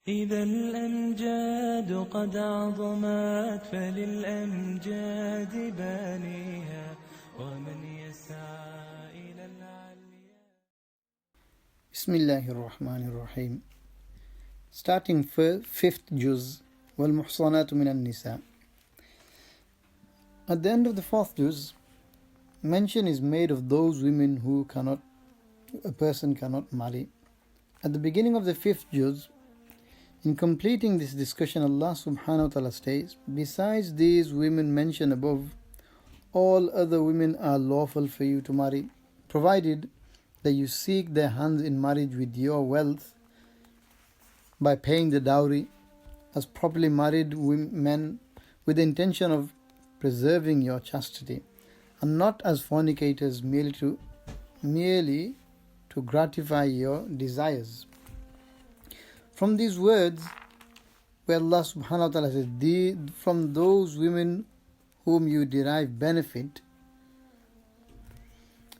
إذا الأمجاد قد عظمت فللأمجاد بانيها ومن يسعى إلى العليا. Bismillahir Rahmanir Rahim. Starting fifth juz, والمحصنات من النساء. At the end of the fourth juz, mention is made of those women who a person cannot marry. At the beginning of the fifth juz, in completing this discussion, Allah subhanahu wa ta'ala states, besides these women mentioned above, all other women are lawful for you to marry, provided that you seek their hands in marriage with your wealth by paying the dowry as properly married men with the intention of preserving your chastity, and not as fornicators merely to gratify your desires. From these words, where Allah subhanahu wa ta'ala says, from those women whom you derive benefit,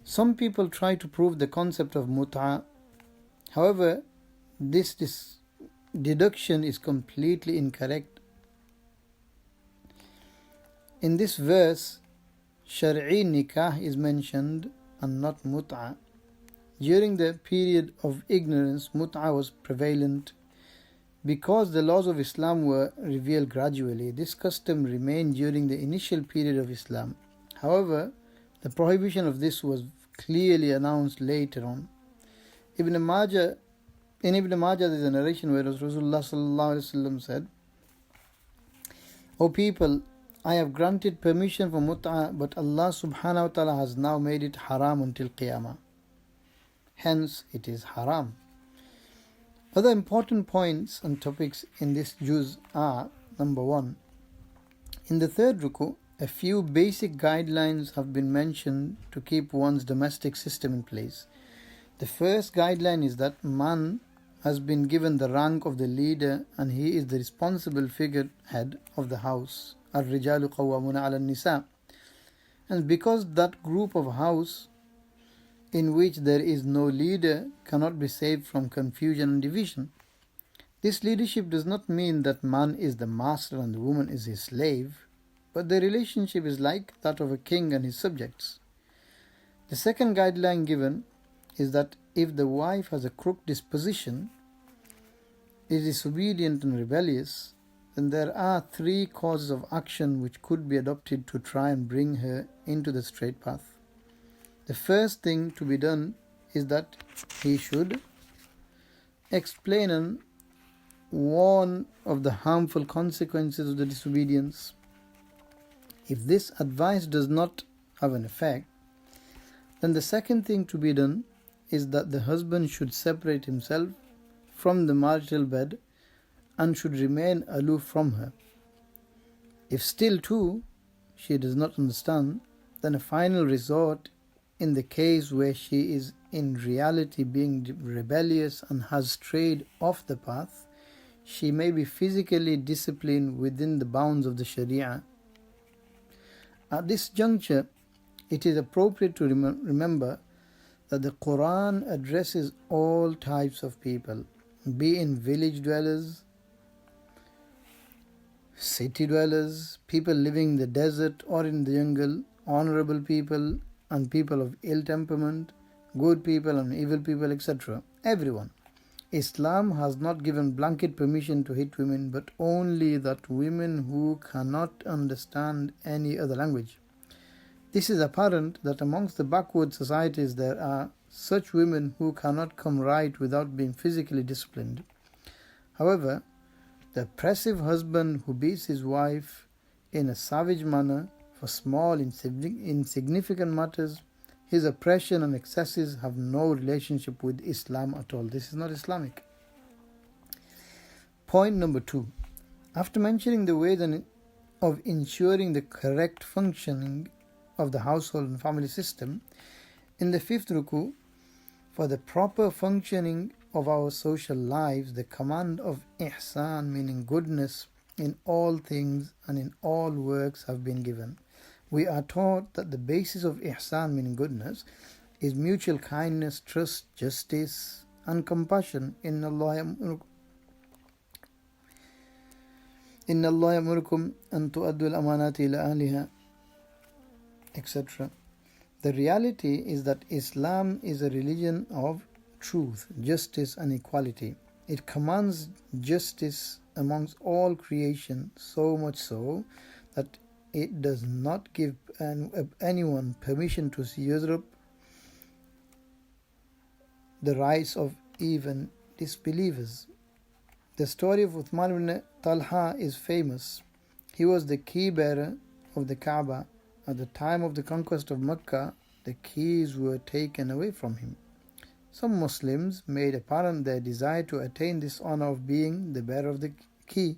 some people try to prove the concept of Muta. However, this deduction is completely incorrect. In this verse, Shar'i nikah is mentioned and not Muta. During the period of ignorance, Muta was prevalent. Because the laws of Islam were revealed gradually, this custom remained during the initial period of Islam. However, the prohibition of this was clearly announced later on. In Ibn Majah there is a narration where Rasulullah sallallahu alaihi wasallam said, O people, I have granted permission for Muta, but Allah subhanahu wa ta'ala has now made it haram until Qiyamah. Hence, it is haram. Other important points and topics in this juz are: number 1, in the third ruku, a few basic guidelines have been mentioned to keep one's domestic system in place. The first guideline is that man has been given the rank of the leader and he is the responsible figurehead of the house. Ar-rijalu qawwamuna 'ala an-nisa. And because that group of house in which there is no leader cannot be saved from confusion and division. This leadership does not mean that man is the master and the woman is his slave, but the relationship is like that of a king and his subjects. The second guideline given is that if the wife has a crooked disposition, is disobedient and rebellious, then there are 3 causes of action which could be adopted to try and bring her into the straight path. The first thing to be done is that he should explain and warn of the harmful consequences of the disobedience. If this advice does not have an effect, then the second thing to be done is that the husband should separate himself from the marital bed and should remain aloof from her. If still too she does not understand, then a final resort, in the case where she is in reality being rebellious and has strayed off the path, she may be physically disciplined within the bounds of the Sharia. At this juncture, it is appropriate to remember that the Quran addresses all types of people, be it village dwellers, city dwellers, people living in the desert or in the jungle, honorable people and people of ill temperament, good people and evil people, etc. Everyone. Islam has not given blanket permission to hit women, but only that women who cannot understand any other language. This is apparent that amongst the backward societies there are such women who cannot come right without being physically disciplined. However, the oppressive husband who beats his wife in a savage manner for small insignificant matters, his oppression and excesses have no relationship with Islam at all. This is not Islamic. Point number 2. After mentioning the ways of ensuring the correct functioning of the household and family system, in the 5th ruku, for the proper functioning of our social lives, the command of ihsan, meaning goodness in all things and in all works, have been given. We are taught that the basis of ihsan, meaning goodness, is mutual kindness, trust, justice and compassion. Inna إِنَّ اللَّهَ يَأْمُرُكُمْ أَن تُؤَدُّوا الْأَمَانَاتِ إِلَى أَهْلِهَا, etc. The reality is that Islam is a religion of truth, justice and equality. It commands justice amongst all creation, so much so that it does not give anyone permission to usurp the rights of even disbelievers. The story of Uthman ibn Talha is famous. He was the key bearer of the Kaaba. At the time of the conquest of Mecca, the keys were taken away from him. Some Muslims made apparent their desire to attain this honor of being the bearer of the key.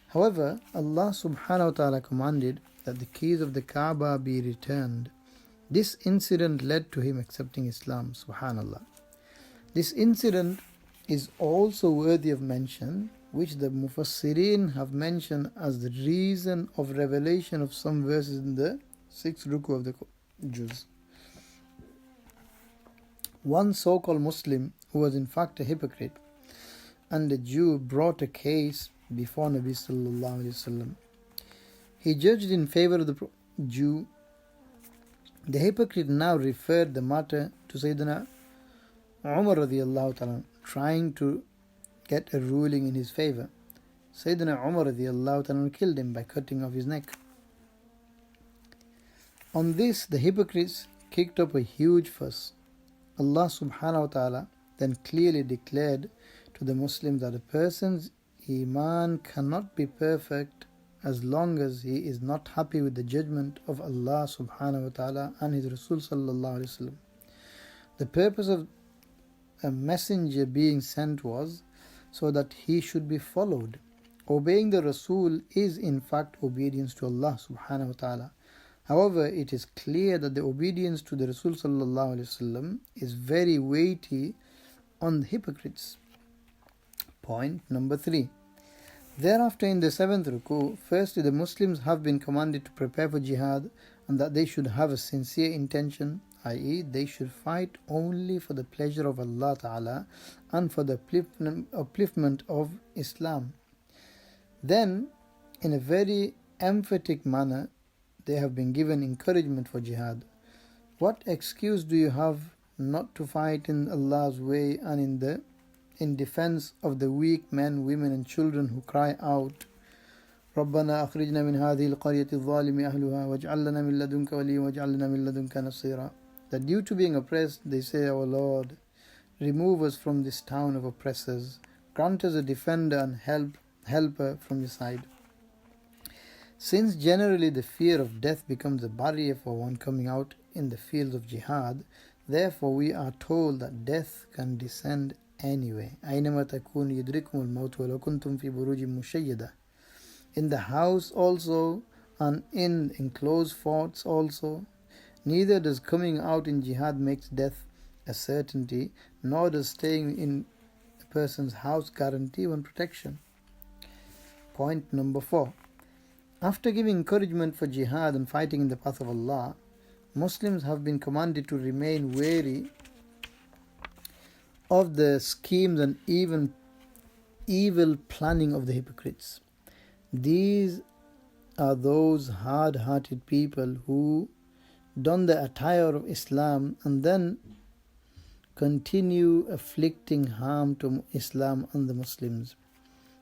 However, Allah subhanahu wa ta'ala commanded that the keys of the Kaaba be returned. This incident led to him accepting Islam, subhanallah. This incident is also worthy of mention, which the Mufassireen have mentioned as the reason of revelation of some verses in the 6th ruku of the Juz. One so-called Muslim, who was in fact a hypocrite and a Jew, brought a case before Nabi sallallahu alaihi wasallam. He judged in favor of the Jew. The hypocrite now referred the matter to Sayyidina Umar radiyallahu ta'ala, trying to get a ruling in his favor. Sayyidina Umar radiyallahu ta'ala killed him by cutting off his neck. On this, the hypocrites kicked up a huge fuss. Allah subhanahu wa ta'ala then clearly declared to the Muslims that a person's iman cannot be perfect as long as he is not happy with the judgment of Allah subhanahu wa ta'ala and his Rasul sallallahu alaihi wasallam. The purpose of a messenger being sent was so that he should be followed. Obeying the Rasul is in fact obedience to Allah subhanahu wa ta'ala. However, it is clear that the obedience to the Rasul sallallahu alaihi wasallam is very weighty on the hypocrites. Point number 3. Thereafter, in the 7th ruku, firstly the Muslims have been commanded to prepare for jihad and that they should have a sincere intention, i.e. they should fight only for the pleasure of Allah Ta'ala and for the upliftment of Islam. Then, in a very emphatic manner, they have been given encouragement for jihad. What excuse do you have not to fight in Allah's way and in defense of the weak men, women and children who cry out, رَبَّنَا أَخْرِجْنَا مِنْ هَذِهِ الْقَرْيَةِ الظَّالِمِ أَهْلُهَا وَاجْعَلْ لَنَا مِنْ لَدُنْكَ وَلِيًّا وَاجْعَلْ لَنَا مِنْ لَدُنْكَ نَصِيرًا. That due to being oppressed, they say, Our Lord, remove us from this town of oppressors. Grant us a defender and helper from your side. Since generally the fear of death becomes a barrier for one coming out in the fields of jihad, therefore we are told that death can descend anyway. أَيْنَمَا تَكُونُ يُدْرِكُمُ الْمَوْتُ وَلَوْ كُنْتُمْ فِي بُرُوجٍ مُشَيَّدَةٍ. In the house also and in enclosed forts also. Neither does coming out in jihad make death a certainty, nor does staying in a person's house guarantee one protection. Point number 4. After giving encouragement for jihad and fighting in the path of Allah, Muslims have been commanded to remain wary of the schemes and even evil planning of the hypocrites. These are those hard-hearted people who don the attire of Islam and then continue afflicting harm to Islam and the Muslims.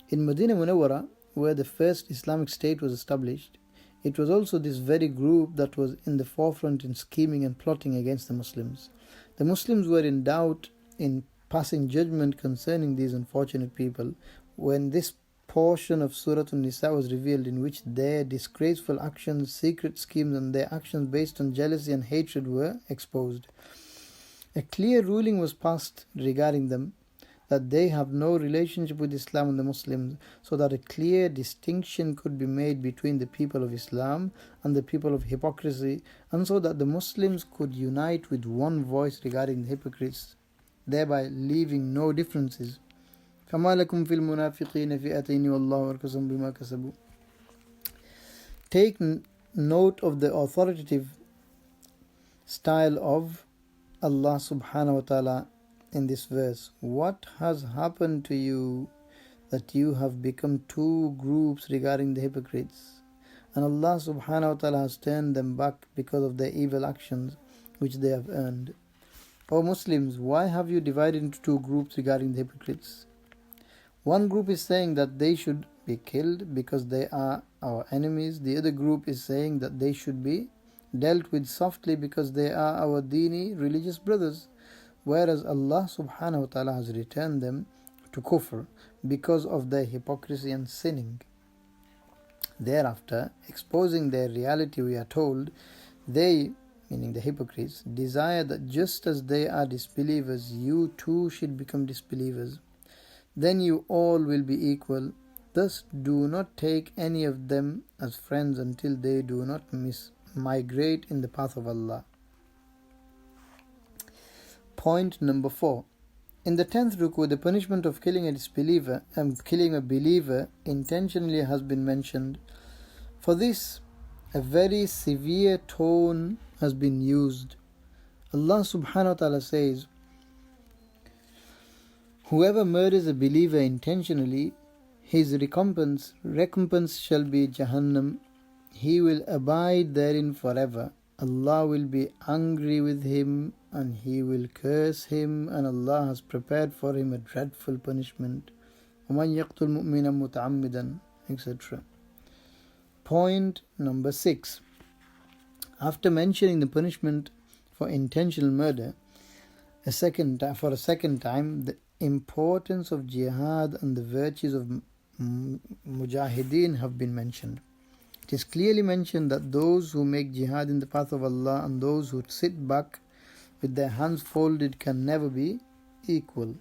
In Medina Munawwara, where the first Islamic state was established, it was also this very group that was in the forefront in scheming and plotting against the Muslims. The Muslims were in doubt in passing judgment concerning these unfortunate people when this portion of Surah An-Nisa was revealed, in which their disgraceful actions, secret schemes and their actions based on jealousy and hatred were exposed. A clear ruling was passed regarding them, that they have no relationship with Islam and the Muslims, so that a clear distinction could be made between the people of Islam and the people of hypocrisy, and so that the Muslims could unite with one voice regarding the hypocrites, thereby leaving no differences. فَمَا لَكُمْ فِي الْمُنَافِقِينَ فِئَتَيْنِ وَاللَّهُ أَرْكَسَهُم بِمَا كَسَبُوا. Take note of the authoritative style of Allah subhanahu wa ta'ala in this verse. What has happened to you that you have become two groups regarding the hypocrites, and Allah subhanahu wa ta'ala has turned them back because of their evil actions which they have earned. O Muslims, why have you divided into two groups regarding the hypocrites? One group is saying that they should be killed because they are our enemies. The other group is saying that they should be dealt with softly because they are our Deeni religious brothers, whereas Allah subhanahu wa ta'ala has returned them to kufr because of their hypocrisy and sinning. Thereafter, exposing their reality, we are told, they, meaning the hypocrites, desire that just as they are disbelievers, you too should become disbelievers. Then you all will be equal. Thus do not take any of them as friends until they do not migrate in the path of Allah. Point number 4. In the 10th ruku, the punishment of killing a disbeliever and killing a believer intentionally has been mentioned. For this, a very severe tone has been used. Allah subhanahu wa ta'ala says, whoever murders a believer intentionally, his recompense shall be Jahannam. He will abide therein forever. Allah will be angry with him and he will curse him, and Allah has prepared for him a dreadful punishment. وَمَنْ يَقْتُلْ مُؤْمِنًا مُتَعَمِّدًا, etc. Point number 6. After mentioning the punishment for intentional murder, for a second time, the importance of jihad and the virtues of mujahideen have been mentioned. It is clearly mentioned that those who make jihad in the path of Allah and those who sit back with their hands folded can never be equal.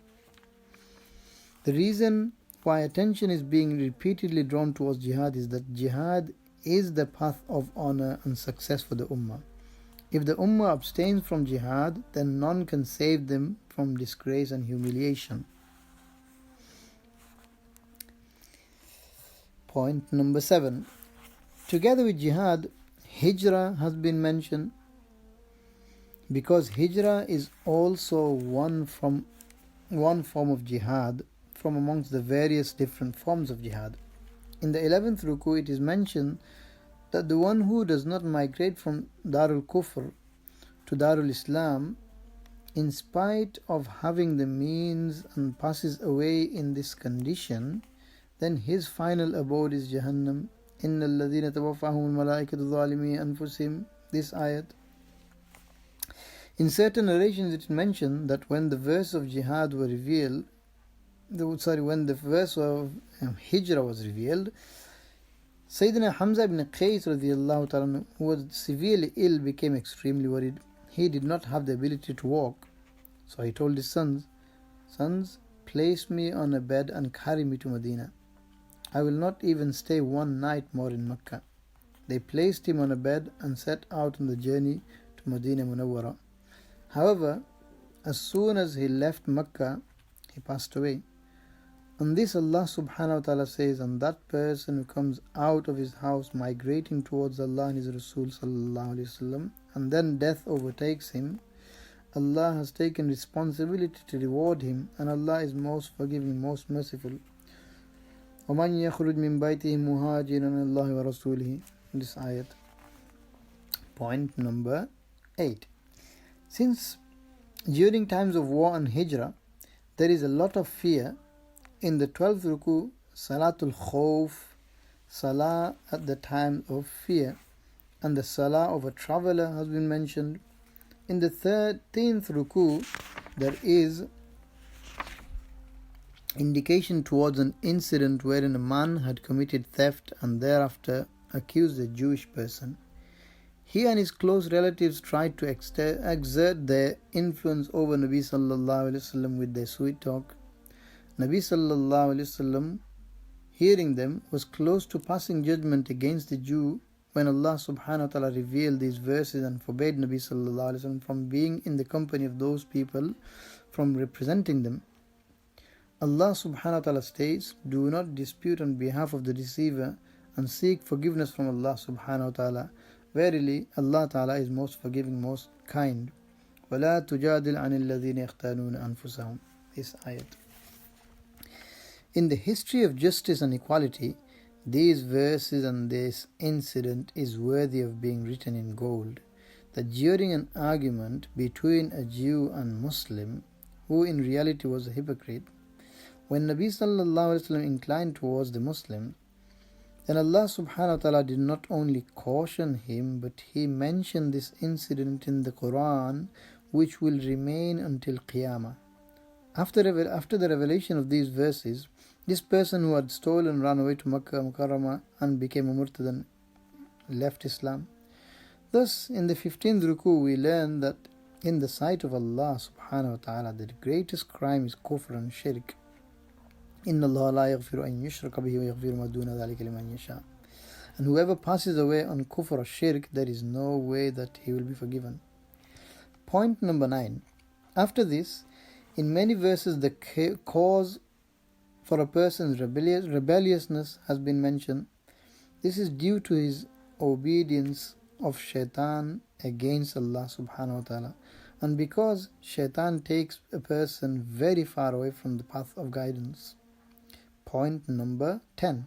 The reason why attention is being repeatedly drawn towards jihad is that jihad is the path of honor and success for the ummah. If the ummah abstains from jihad, then none can save them from disgrace and humiliation. Point number 7. Together with jihad, Hijra has been mentioned because Hijra is also one form of jihad from amongst the various different forms of jihad. In the 11th ruku, it is mentioned that the one who does not migrate from Darul Kufr to Darul Islam, in spite of having the means, and passes away in this condition, then his final abode is Jahannam. إِنَّ الَّذِينَ تَوَفَّاهُمُ الْمَلَائِكَةُ ظَالِمِي أَنفُسِهِمْ, this ayat. In certain narrations it is mentioned that when the verse of jihad were revealed, when the verse of Hijra was revealed, Sayyidina Hamza ibn Qais radiallahu ta'ala, who was severely ill, became extremely worried. He did not have the ability to walk. So he told his sons, place me on a bed and carry me to Medina. I will not even stay one night more in Mecca. They placed him on a bed and set out on the journey to Medina Munawwara. However, as soon as he left Mecca, he passed away. On this, Allah subhanahu wa ta'ala says, and that person who comes out of his house migrating towards Allah and His Rasul sallallahu alayhi wasallam, and then death overtakes him, Allah has taken responsibility to reward him, and Allah is most forgiving, most merciful. وَمَنْ يَخْرُجْ مِنْ بَيْتِهِ مُهَاجِرًا اللَّهِ وَرَسُولِهِ, this ayat. Point number 8. Since during times of war and hijrah, there is a lot of fear, in the 12th ruku, Salatul Khawf, Salah at the time of fear, and the Salah of a traveler has been mentioned. In the 13th ruku, there is indication towards an incident wherein a man had committed theft and thereafter accused a Jewish person. He and his close relatives tried to exert their influence over Nabi sallallahu alaihi wasallam with their sweet talk. Nabi sallallahu alaihi wasallam, hearing them, was close to passing judgment against the Jew when Allah subhanahu wa ta'ala revealed these verses and forbade Nabi sallallahu alaihi wasallam from being in the company of those people, from representing them. Allah subhanahu wa ta'ala states, do not dispute on behalf of the deceiver and seek forgiveness from Allah subhanahu wa ta'ala. Verily, Allah ta'ala is most forgiving, most kind. وَلَا تُجَادِلْ عَنِ الَّذِينَ يَخْتَانُونَ أَنفُسَهُمْ, this ayat. In the history of justice and equality, these verses and this incident is worthy of being written in gold, that during an argument between a Jew and Muslim, who in reality was a hypocrite, when Nabi sallallahu alaihi wasallam inclined towards the Muslim, then Allah subhanahu wa ta'ala did not only caution him, but He mentioned this incident in the Quran, which will remain until Qiyamah. After the revelation of these verses, this person who had stolen ran away to Makkah Mukarramah and became a murtad and left Islam. Thus, in the 15th ruku, we learn that in the sight of Allah subhanahu wa ta'ala, the greatest crime is kufr and shirk. إِنَّ اللَّهَ لَا يَغْفِرُ أَن يُشْرَكَ بِهِ وَيَغْفِرُ مَا دُونَ ذَلِكَ لِمَن يَشَاءُ. And whoever passes away on kufr or shirk, there is no way that he will be forgiven. Point number 9. After this, in many verses, the cause for a person's rebelliousness has been mentioned. This is due to his obedience of shaitan against Allah subhanahu wa ta'ala, and because shaitan takes a person very far away from the path of guidance. Point number 10.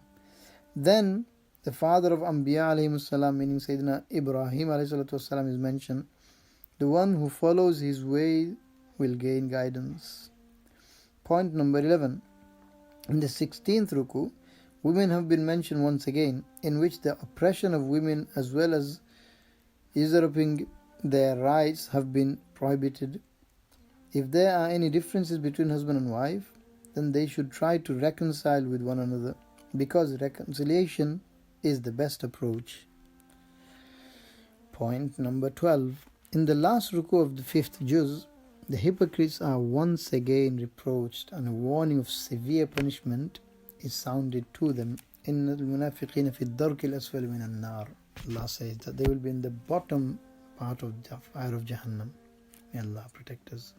Then the father of Anbiya alayhi salam, meaning Sayyidina Ibrahim alayhi salam, is mentioned. The one who follows his way will gain guidance. Point number 11. In the 16th ruku, women have been mentioned once again, in which the oppression of women as well as usurping their rights have been prohibited. If there are any differences between husband and wife, then they should try to reconcile with one another, because reconciliation is the best approach. Point number 12. In the last ruku of the 5th juz, the hypocrites are once again reproached, and a warning of severe punishment is sounded to them. إِنَّ الْمُنَافِقِينَ فِي الدَّرْكِ الْأَسْفَلِ مِنَ النَّارِ. Allah says that they will be in the bottom part of the fire of Jahannam. May Allah protect us.